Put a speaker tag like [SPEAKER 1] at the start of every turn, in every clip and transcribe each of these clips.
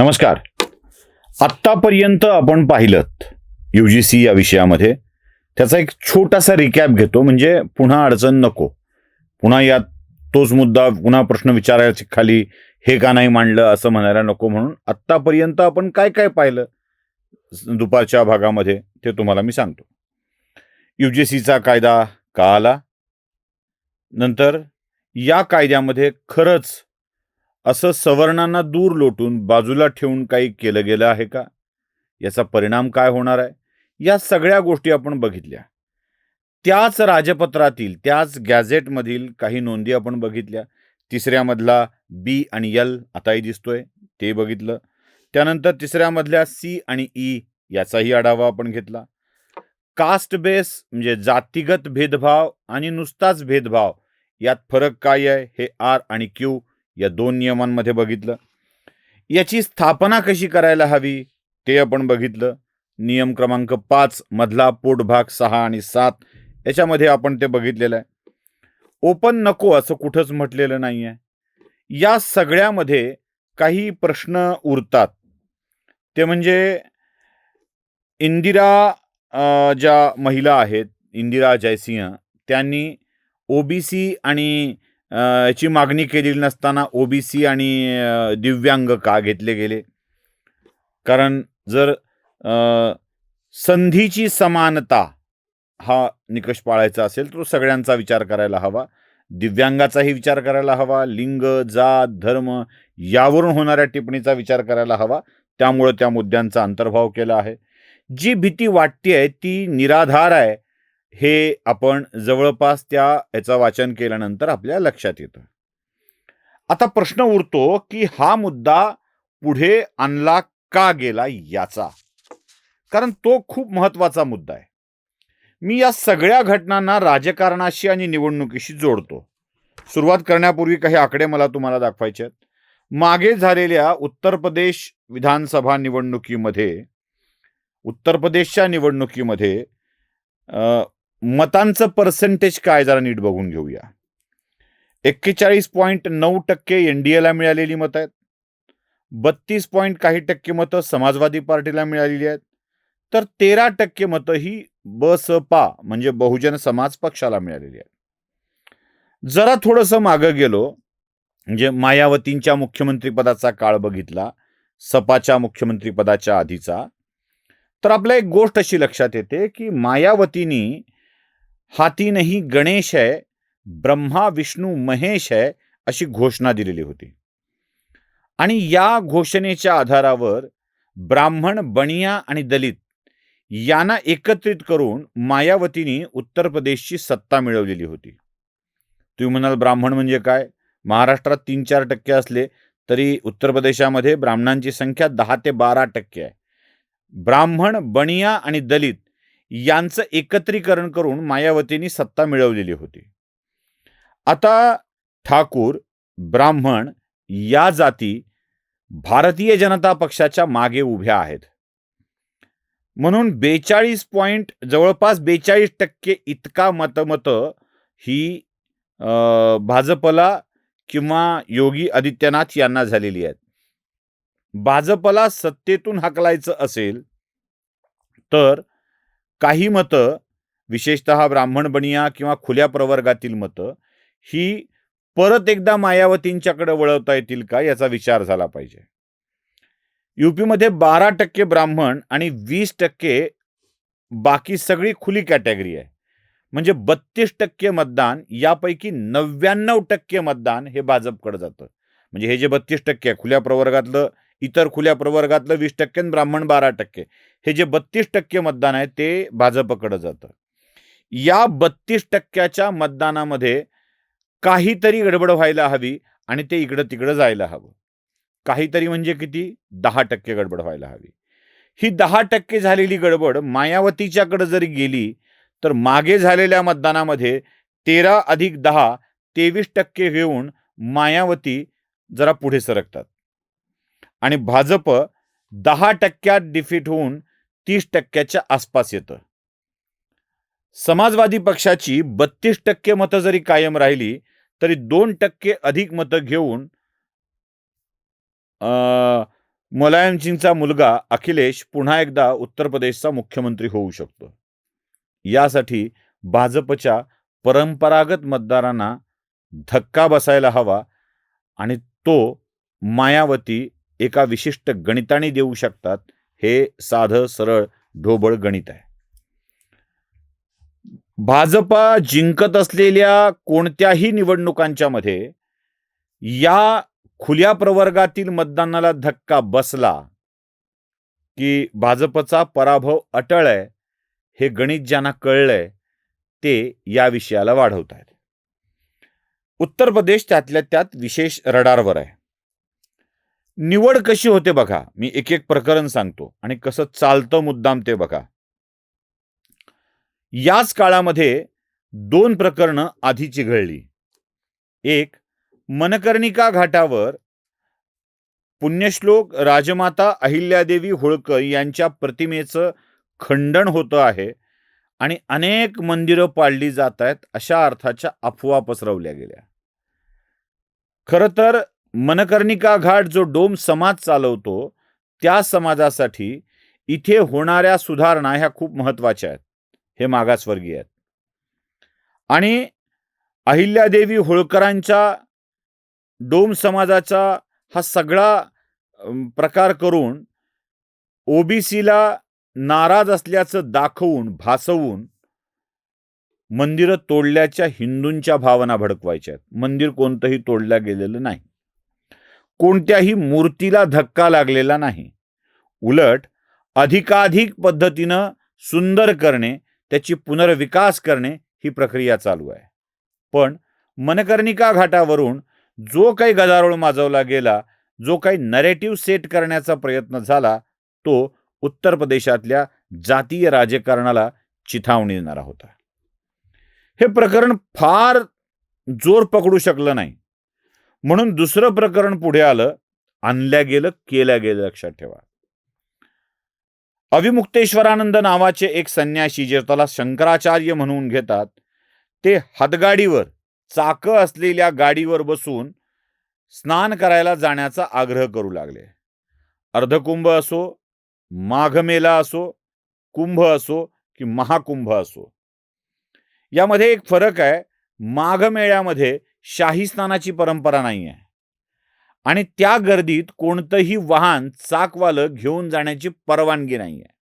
[SPEAKER 1] नमस्कार. आत्तापर्यंत आपण पाहिलं UGC या विषयामध्ये त्याचा एक छोटासा रिकॅप घेतो, म्हणजे पुन्हा अडचण नको, पुन्हा यात तोच मुद्दा पुन्हा प्रश्न विचारायचे खाली हे का नाही मांडलं असं म्हणायला नको, म्हणून आत्तापर्यंत आपण काय काय पाहिलं दुपारच्या भागामध्ये ते तुम्हाला मी सांगतो. UGCचा कायदा का आला, नंतर या कायद्यामध्ये खरंच असं सवर्णांना दूर लोटून बाजूला ठेवून काही केलं गेलं आहे का, याचा परिणाम काय होणार आहे, या सगळ्या गोष्टी आपण बघितल्या. त्याच राजपत्रातील त्याच गॅझेटमधील काही नोंदी आपण बघितल्या. तिसऱ्यामधला B आणि L आताही दिसतोय ते बघितलं. त्यानंतर तिसऱ्यामधल्या C आणि E याचाही आढावा आपण घेतला. कास्ट बेस म्हणजे जातीगत भेदभाव आणि नुसताच भेदभाव यात फरक काय आहे हे R आणि Q या दोन नियमांमध्ये बघितलं. याची स्थापना कशी करायला हवी ते आपण बघितलं. नियम क्रमांक 5 मधला पोटभाग 6 आणि 7 याच्यामध्ये आपण ते बघितलेलं आहे. ओपन नको असं कुठंच म्हटलेलं नाही आहे. या सगळ्यामध्ये काही प्रश्न उरतात, ते म्हणजे ज्या महिला आहेत इंदिरा जयसिंह, त्यांनी OBC आणि याची मागणी केलेली नसताना OBC आणि दिव्यांग का घेतले गेले. कारण जर संधीची समानता हा निकष पाळायचा असेल तर तो सगळ्यांचा विचार करायला हवा, दिव्यांगाचाही विचार करायला हवा, लिंग, जात, धर्म यावरून होणाऱ्या टिप्पणीचा विचार करायला हवा. त्यामुळे त्या मुद्द्यांचा अंतर्भाव केला आहे. जी भीती वाटते ती निराधार आहे हे आपण जवळपास याचं वाचन केल्यानंतर आपल्या लक्षात येतं. आता प्रश्न उरतो की हा मुद्दा पुढे आणला का गेला याचा, कारण तो खूप महत्वाचा मुद्दा आहे. मी या सगळ्या घटनांना राजकारणाशी आणि निवडणुकीशी जोडतो. सुरुवात करण्यापूर्वी काही आकडे मला तुम्हाला दाखवायचे आहेत. मागे झालेल्या उत्तर प्रदेश विधानसभा निवडणुकीमध्ये, उत्तर प्रदेशच्या निवडणुकीमध्ये मतांचं पर्सेंटेज काय जरा नीट बघून घेऊया. 41.9% NDAला मिळालेली मतं आहेत. 32 काही टक्के मतं समाजवादी पार्टीला मिळालेली आहेत. तर 13% मतं ही बसपा म्हणजे बहुजन समाज पक्षाला मिळालेली आहेत. जरा थोडंसं मागं गेलो, म्हणजे मायावतींच्या मुख्यमंत्रीपदाचा काळ बघितला, सपाच्या मुख्यमंत्रीपदाच्या आधीचा, तर आपल्या एक गोष्ट अशी लक्षात येते की मायावतींनी हाती गणेश है, ब्रह्मा विष्णू महेश है अशी घोषणा दिलेली होती. आणि या घोषणेच्या आधारावर ब्राह्मण, बनिया आणि दलित यांना एकत्रित करून मायावतींनी उत्तर प्रदेशची सत्ता मिळवलेली होती. तुम्ही म्हणाल ब्राह्मण म्हणजे काय? महाराष्ट्रात 3-4% असले तरी उत्तर प्रदेशामध्ये ब्राह्मणांची संख्या 10 ते 12% आहे. ब्राह्मण, बनिया आणि दलित यांचं एकत्रीकरण करून मायावतींनी सत्ता मिळवलेली होती. आता ठाकूर, ब्राह्मण या जाती भारतीय जनता पक्षाच्या मागे उभ्या आहेत. म्हणून 42 जवळपास 42% इतका मत ही भाजपला किंवा योगी आदित्यनाथ यांना झालेली आहेत. भाजपला सत्तेतून हाकलायचं असेल तर काही मतं, विशेषतः ब्राह्मण, बनिया किंवा खुल्या प्रवर्गातील मतं ही परत एकदा मायावतींच्याकडे वळवता येतील का याचा विचार झाला पाहिजे. UPमध्ये 12% ब्राह्मण आणि 20% बाकी सगळी खुली कॅटेगरी आहे. म्हणजे 32% मतदान, यापैकी 99% मतदान हे भाजपकडे जातं. म्हणजे हे जे 32% आहे खुल्या प्रवर्गातलं, इतर खुल्या प्रवर्गातलं 20% आणि ब्राह्मण 12%, हे जे 32% मतदान आहे ते भाजपकडे जातं. या 32%च्या मतदानामध्ये काहीतरी गडबड व्हायला हवी आणि ते इकडं तिकडं जायला हवं. काहीतरी म्हणजे किती? 10% गडबड व्हायला हवी. ही 10% झालेली गडबड मायावतीच्याकडे जरी गेली तर मागे झालेल्या मतदानामध्ये 13 अधिक 10 23% घेऊन मायावती जरा पुढे सरकतात आणि भाजप 10% डिफीट होऊन 30%च्या आसपास येतं. समाजवादी पक्षाची 32% मतं जरी कायम राहिली तरी 2% अधिक मतं घेऊन मुलायम सिंगचा मुलगा अखिलेश पुन्हा एकदा उत्तर प्रदेशचा मुख्यमंत्री होऊ शकतो. यासाठी भाजपच्या परंपरागत मतदारांना धक्का बसायला हवा आणि तो मायावती एका विशिष्ट गणिताने देऊ शकतात. हे साधं सरळ ढोबळ गणित आहे. भाजपा जिंकत असलेल्या कोणत्याही निवडणुकांच्या मध्ये या खुल्या प्रवर्गातील मतदानाला धक्का बसला की भाजपचा पराभव अटळ आहे, हे गणित ज्यांना कळलंय ते या विषयाला वाढवत आहेत. उत्तर प्रदेश त्यातल्या त्यात विशेष रडारवर आहे. निवड कशी होते बघा. मी एक एक प्रकरण सांगतो आणि कसं चालतं मुद्दाम ते बघा. याच काळामध्ये 2 प्रकरणं आधीची घडली. एक, मनकर्णिका घाटावर पुण्यश्लोक राजमाता अहिल्यादेवी होळकर यांच्या प्रतिमेचं खंडन होतं आहे आणि अनेक मंदिरं पाडली जात आहेत अशा अर्थाच्या अफवा पसरवल्या गेल्या. खरं तर मनकर्णिका घाट जो डोम समाज चालवतो त्या समाजासाठी इथे होणाऱ्या सुधारणा ह्या खूप महत्वाच्या आहेत. हे मागासवर्गीय आहेत आणि अहिल्यादेवी होळकरांच्या डोम समाजाचा हा सगळा प्रकार करून ओबीसीला नाराज असल्याचं दाखवून भासवून मंदिरं तोडल्याच्या हिंदूंच्या भावना भडकवायच्या आहेत. मंदिर कोणतंही तोडलं गेलेलं नाही. कोणत्याही मूर्तीला धक्का लागलेला नाही. उलट अधिकाधिक पद्धतीनं सुंदर करणे, त्याची पुनर्विकास करणे ही प्रक्रिया चालू आहे. पण मनकर्णिका घाटावरून जो काही गदारोळ माजवला गेला, जो काही नरेटिव्ह सेट करण्याचा प्रयत्न झाला, तो उत्तर प्रदेशातल्या जातीय राजकारणाला चिथावणी देणारा होता. हे प्रकरण फार जोर पकडू शकलं नाही म्हणून दुसरं प्रकरण पुढे आलं, आणलं गेलं, केलं गेलं. लक्षात ठेवा. अविमुक्तेश्वरानंद नावाचे एक संन्यासी जे त्याला शंकराचार्य म्हणून घेतात, ते हातगाडीवर चाकं असलेल्या गाडीवर बसून स्नान करायला जाण्याचा आग्रह करू लागले. अर्धकुंभ असो, माघमेला असो, कुंभ असो की महाकुंभ असो, यामध्ये एक फरक आहे. माघमेळ्यामध्ये शाही स्नानाची परंपरा नाही आहे आणि त्या गर्दीत कोणतंही वाहन चाकवालं घेऊन जाण्याची परवानगी नाही आहे.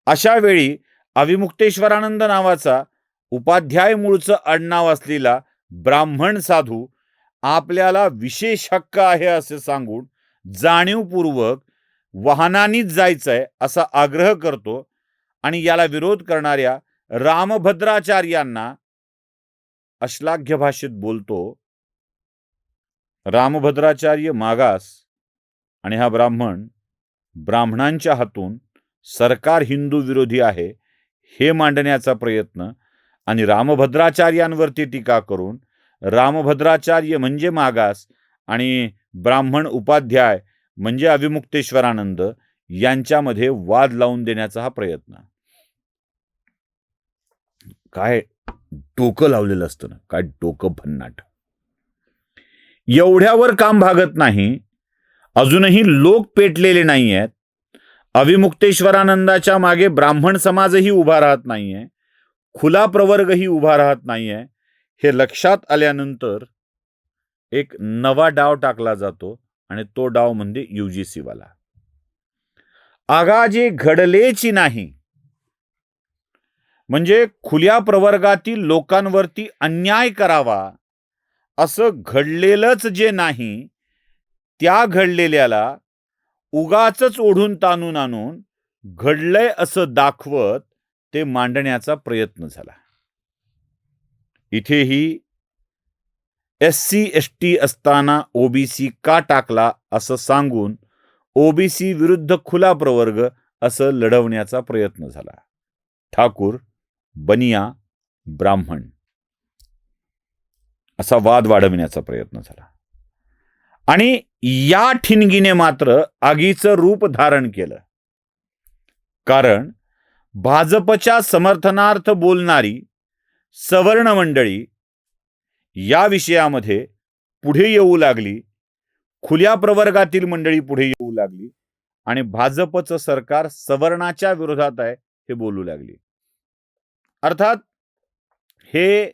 [SPEAKER 1] अशा वेळी अविमुक्तेश्वरानंद नावाचा उपाध्याय मूळचं आडनाव असलेला ब्राह्मण साधू आपल्याला विशेष हक्क आहे असे सांगून जाणीवपूर्वक वाहनानेच जायचंय असा आग्रह करतो आणि याला विरोध करणाऱ्या रामभद्राचार्यांना अश्लाघ्य भाषेत बोलतो. रामभद्राचार्य मागास आणि हा ब्राह्मणांच्या हातून सरकार हिंदू विरोधी आहे हे मांडण्याचा प्रयत्न आणि रामभद्राचार्यांवरती टीका करून रामभद्राचार्य म्हणजे मागास आणि ब्राह्मण उपाध्याय म्हणजे अविमुक्तेश्वरानंद यांच्यामध्ये वाद लावून देण्याचा हा प्रयत्न. काय डोकं लावलेलं असतं ना, काय डोकं भन्नाट. एवढ्यावर काम भागत नाही. अजूनही लोक पेटलेले नाही आहेत. अविमुक्तेश्वरानंदाच्या मागे ब्राह्मण समाजही उभा राहत नाहीये, खुला प्रवर्गही उभा राहत नाहीये. हे लक्षात आल्यानंतर एक नवा डाव टाकला जातो आणि तो डाव म्हणजे UGC वाला. आगा जे घडलेची नाही म्हणजे खुल्या प्रवर्गातील लोकांवरती अन्याय करावा असं घडलेलंच जे नाही, त्या घडलेल्याला उगाचच ओढून ताणून आणून घडलंय असं दाखवत ते मांडण्याचा प्रयत्न झाला. इथेही SC ST असताना OBC का टाकला असं सांगून OBC विरुद्ध खुला प्रवर्ग असं लढवण्याचा प्रयत्न झाला. ठाकूर, बनिया, ब्राह्मण असा वाद वाढवण्याचा प्रयत्न झाला आणि या ठिणगीने मात्र आगीचं रूप धारण केलं. कारण भाजपच्या समर्थनार्थ बोलणारी सवर्ण मंडळी या विषयामध्ये पुढे येऊ लागली. खुल्या प्रवर्गातील मंडळी पुढे येऊ लागली आणि भाजपचं सरकार सवर्णाच्या विरोधात आहे हे बोलू लागली. अर्थात हे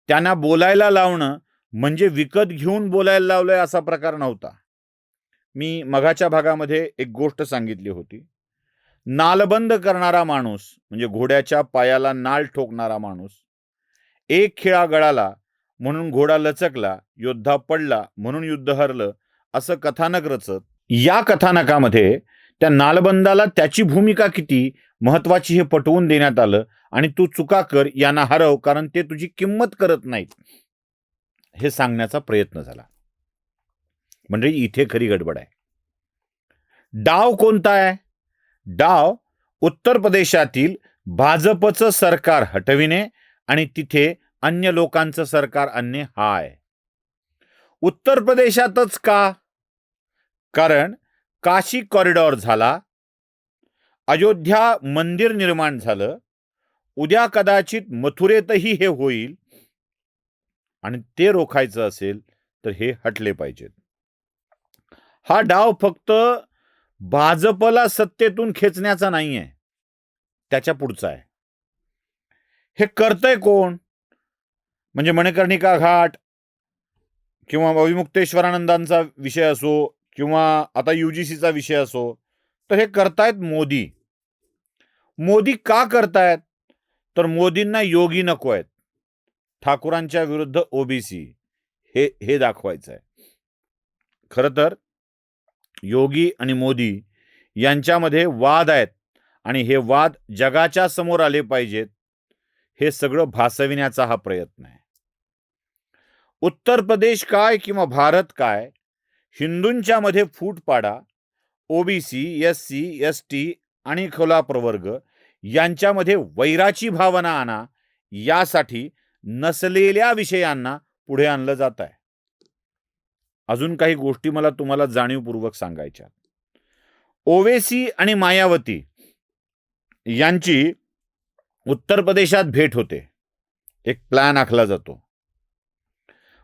[SPEAKER 1] त्यांना बोलायला लावणं म्हणजे विकत घेऊन बोलायला लावलंय असा प्रकार नव्हता. मी मघाच्या भागामध्ये एक गोष्ट सांगितली होती. नालबंद करणारा माणूस म्हणजे घोड्याच्या पायाला नाल ठोकणारा माणूस, एक खिळा गळाला म्हणून घोडा लचकला, योद्धा पडला म्हणून युद्ध हरलं, असं कथानक रचत या कथानकामध्ये त्या नालबंदाला त्याची भूमिका किती महत्वाची हे पटवून देण्यात आलं आणि तू चुका कर, यांना हरव, कारण ते तुझी किंमत करत नाहीत, हे सांगण्याचा प्रयत्न झाला. म्हणजे इथे खरी गडबड आहे. डाव कोणता आहे? डाव उत्तर प्रदेशातील भाजपचं सरकार हटविणे आणि तिथे अन्य लोकांचं सरकार आणणे हा आहे. उत्तर प्रदेशातच का? कारण काशी कॉरिडॉर झाला, अयोध्या मंदिर निर्माण झालं, उद्या कदाचित मथुरेतही हे होईल आणि ते रोखायचं असेल तर हे हटले पाहिजेत. हा डाव फक्त भाजपला सत्तेतून खेचण्याचा नाहीये, त्याच्या पुढचा आहे. हे करतंय कोण? म्हणजे मणिकर्णिका घाट किंवा अविमुक्तेश्वरानंदांचा विषय असो किंवा आता UGCचा विषय असो, तर हे करतायत मोदी. मोदी का करतायत? तर मोदींना योगी नको आहेत, ठाकूरांच्या विरुद्ध OBC हे दाखवायचं आहे. खरं तर योगी आणि मोदी यांच्यामध्ये वाद आहेत आणि हे वाद जगाच्या समोर आले पाहिजेत, हे सगळं भासविण्याचा हा प्रयत्न आहे. उत्तर प्रदेश काय किंवा भारत काय, हिंदूंच्या मध्ये फूट पाडा, OBC, SC, ST आणि खुला प्रवर्ग यांच्यामध्ये वैराची भावना आणा, यासाठी नसलेल्या विषयांना पुढे आणलं जात आहे. अजून काही गोष्टी मला तुम्हाला जाणीवपूर्वक सांगायच्या. ओवेसी आणि मायावती यांची उत्तर प्रदेशात भेट होते, एक प्लॅन आखला जातो.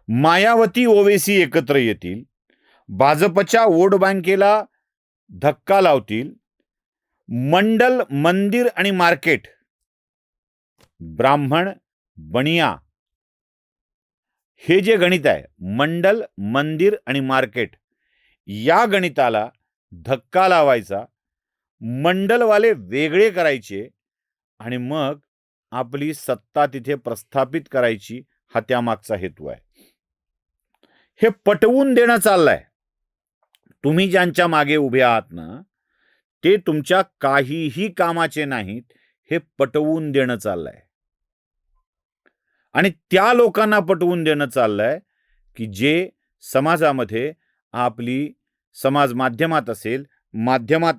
[SPEAKER 1] मायावती ओवेसी एकत्र येतील, भाजपच्या वोट बँकेला धक्का लावतील, मंडल, मंदिर आणि मार्केट, ब्राह्मण, बनिया, हे जे गणित आहे, मंडल, मंदिर आणि मार्केट, या गणिताला धक्का लावायचा, मंडलवाले वेगळे करायचे आणि मग आपली सत्ता तिथे प्रस्थापित करायची, हा त्यामागचा हेतू आहे. हे पटवून देणं चाललंय. तुम्ही ज्यांच्या मागे उभे आहात ना, ते तुमच्या काहीही कामाचे नाहीत, हे पटवून देणं चाललंय. आणि त्या लोकांना पटवून देणं चाललंय की जे समाजामध्ये आपली समाज माध्यमात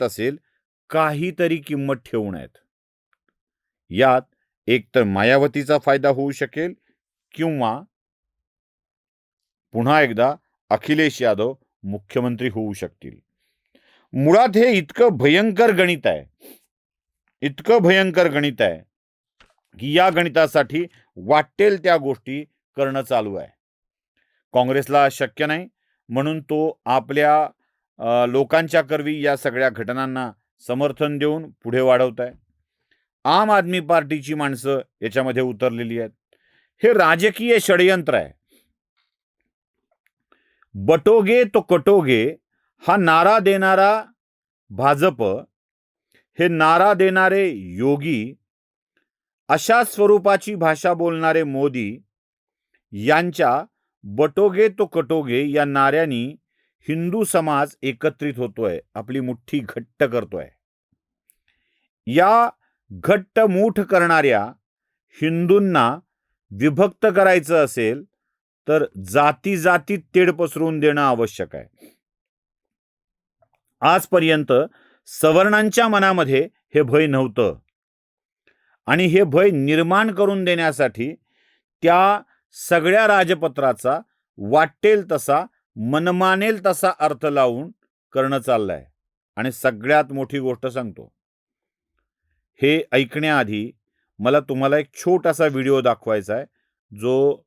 [SPEAKER 1] असेल काहीतरी किंमत ठेवून आहेत. यात एकतर मायावतीचा फायदा होऊ शकेल किंवा पुन्हा एकदा अखिलेश यादव मुख्यमंत्री होऊ शकतील. मुळात हे इतकं भयंकर गणित आहे की या गणितासाठी वाटेल त्या गोष्टी करणं चालू आहे. काँग्रेसला शक्य नाही म्हणून तो आपल्या लोकांच्या करवी या सगळ्या घटनांना समर्थन देऊन पुढे वाढवत आहे. आम आदमी पार्टीची माणसं याच्यामध्ये उतरलेली आहेत. हे राजकीय षडयंत्र आहे. बटोगे तो कटोगे हा नारा देणारा भाजप, हे नारा देणारे योगी, अशा स्वरूपाची भाषा बोलणारे मोदी यांच्या बटोगे तो कटोगे या नाऱ्यांनी हिंदू समाज एकत्रित होतोय, आपली मुठ्ठी घट्ट करतोय. या घट्ट मूठ करणाऱ्या हिंदूंना विभक्त करायचं असेल तर जाती जातीत तेढ पसरवून देणं आवश्यक आहे. आजपर्यंत सवर्णांच्या मनामध्ये हे भय नव्हतं आणि हे भय निर्माण करून देण्यासाठी त्या सगळ्या राजपत्राचा वाटेल तसा, मनमानेल तसा अर्थ लावून करणं चाललंय. आणि सगळ्यात मोठी गोष्ट सांगतो, हे ऐकण्याआधी मला तुम्हाला एक छोटासा व्हिडिओ दाखवायचा आहे, जो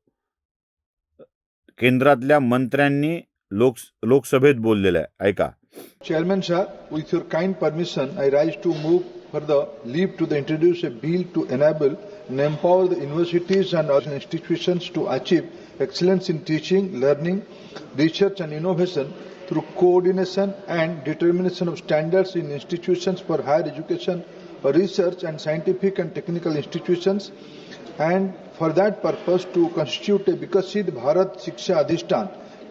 [SPEAKER 1] केंद्रातल्या मंत्र्यांनी लोकसभेत बोललेलं आहे. ऐका.
[SPEAKER 2] Chairman sir, with your kind permission, I rise to move for the leave to introduce a bill to enable and empower the universities and other institutions to achieve excellence in teaching, learning, research and innovation through coordination and determination of standards in institutions for higher education, research and scientific and technical institutions, and for that purpose to constitute a Vikasit Bharat Shiksha Adhishtan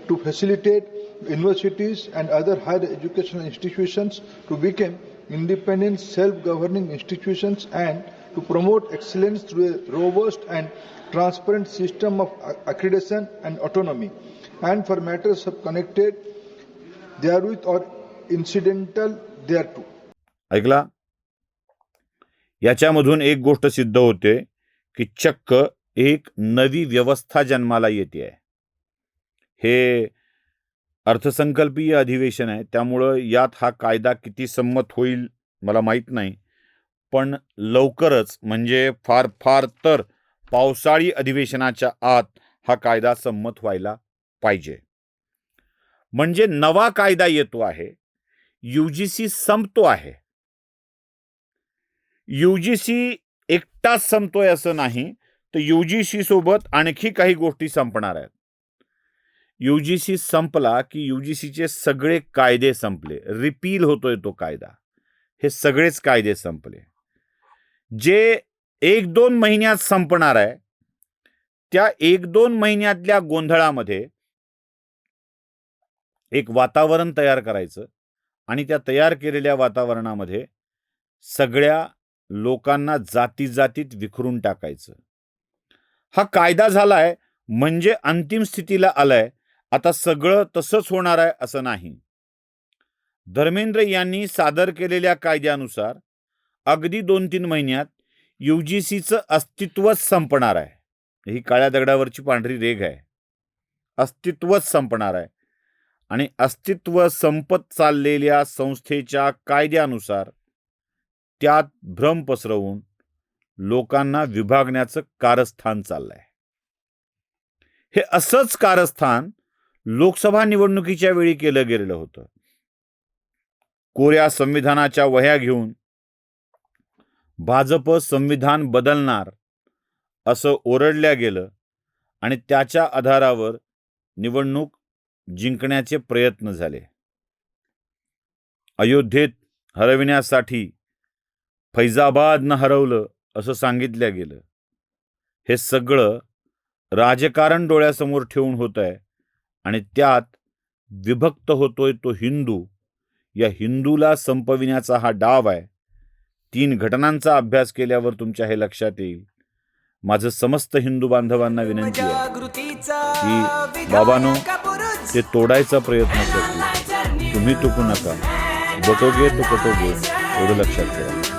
[SPEAKER 2] to facilitate universities and other higher educational institutions to become independent, self-governing institutions and to promote excellence through a robust and transparent system of accreditation and autonomy, and for matters of connected therewith or incidental thereto.
[SPEAKER 1] ऐकला. याच्यामधून एक गोष्ट सिद्ध होते की चक्क एक नवी व्यवस्था जन्माला येते आहे. हे अर्थसंकल्पीय अधिवेशन आहे, त्यामुळं यात हा कायदा किती संमत होईल मला माहीत नाही, पण लवकरच म्हणजे फार फार तर पावसाळी अधिवेशनाच्या आत हा कायदा संमत व्हायला पाहिजे. म्हणजे नवा कायदा येतो आहे, UGC संपतो आहे. UGC एकटाच संपतोय असं नाही, तर UGC सोबत आणखी काही गोष्टी संपणार आहेत. UGC संपला की UGCचे सगळे कायदे संपले, रिपील होतोय तो कायदा. हे सगळेच कायदे संपले. जे 1-2 महिन्यात संपणार आहे, त्या 1-2 महिन्यातल्या गोंधळामध्ये एक वातावरण तयार करायचं आणि त्या तयार केलेल्या वातावरणामध्ये सगळ्या लोकांना जातीजातीत विखरून टाकायचं. हा कायदा झालाय म्हणजे अंतिम स्थितीला आलाय, आता सगळं तसंच होणार आहे असं नाही. धर्मेंद्र यांनी सादर केलेल्या कायद्यानुसार अगदी 2-3 महिन्यात UGCचं अस्तित्वच संपणार आहे. ही काळ्या दगडावरची पांढरी रेघ आहे. अस्तित्वच संपणार आहे आणि अस्तित्व संपत चाललेल्या संस्थेच्या कायद्यानुसार त्यात भ्रम पसरवून लोकांना विभागण्याचं कारस्थान चाललंय. हे असंच कारस्थान लोकसभा निवडणुकीच्या वेळी केलं गेलेलं होतं. कोऱ्या संविधानाच्या वह्या घेऊन भाजप संविधान बदलणार असं ओरडल्या गेलं आणि त्याच्या आधारावर निवडणूक जिंकण्याचे प्रयत्न झाले. अयोध्येत हरविण्यासाठी फैजाबादनं हरवलं असं सांगितलं गेलं. हे सगळं राजकारण डोळ्यासमोर ठेवून होत आहे आणि त्यात विभक्त होतोय तो हिंदू. या हिंदूला संपविण्याचा हा डाव आहे. 3 घटनांचा अभ्यास केल्यावर तुमच्या हे लक्षात येईल. माझं समस्त हिंदू बांधवांना विनंती आहे की बाबांनो, ते तोडायचा प्रयत्न करतील, तुम्ही तुकू नका. बटोगे तो कटोगे, एवढं लक्षात ठेवा.